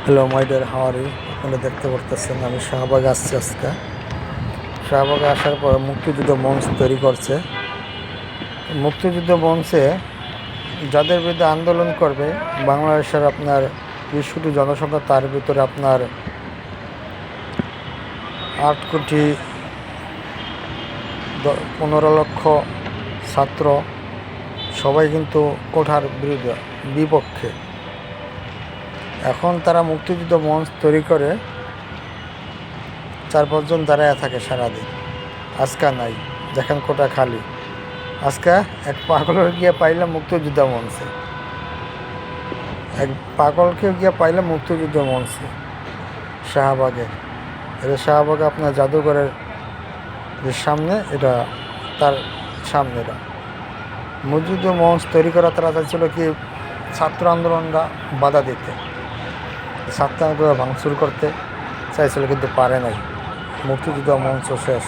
Hello my dear হাওয়ারি, আপনারা দেখতে পারতেছেন আমি শাহবাগে আসছি আজকে। শাহবাগে আসার পর মুক্তিযুদ্ধ মঞ্চ তৈরি করছে। মুক্তিযুদ্ধ মঞ্চে যাদের বিরুদ্ধে আন্দোলন করবে বাংলাদেশের আপনার 20 কোটি জনসংখ্যা, তার ভিতরে আপনার 8 কোটি 15 লক্ষ ছাত্র সবাই কিন্তু কোঠার বিপক্ষে। এখন তারা মুক্তিযুদ্ধ মঞ্চ তৈরি করে 4-5 জন দাঁড়ায় থাকে সারাদিন। আজকে নাই, দেখেন কোটা খালি। আজকে এক পাগলের গিয়ে পাইলাম মুক্তিযুদ্ধ মঞ্চে, এক পাগলকে গিয়ে পাইলাম মুক্তিযুদ্ধ মঞ্চে শাহবাগে। এটা শাহবাগে আপনার জাদুঘরের যে সামনে, এটা তার সামনে এটা মুক্তিযুদ্ধ মঞ্চ তৈরি করা। তারা চাইছিল কি ছাত্র আন্দোলনটা বাধা দিতে, ছাত্র আন্দোলন ভাঙচুর করতে চাইছিল, কিন্তু পারে নাই। মুক্তিযুদ্ধ মঞ্চ শেষ।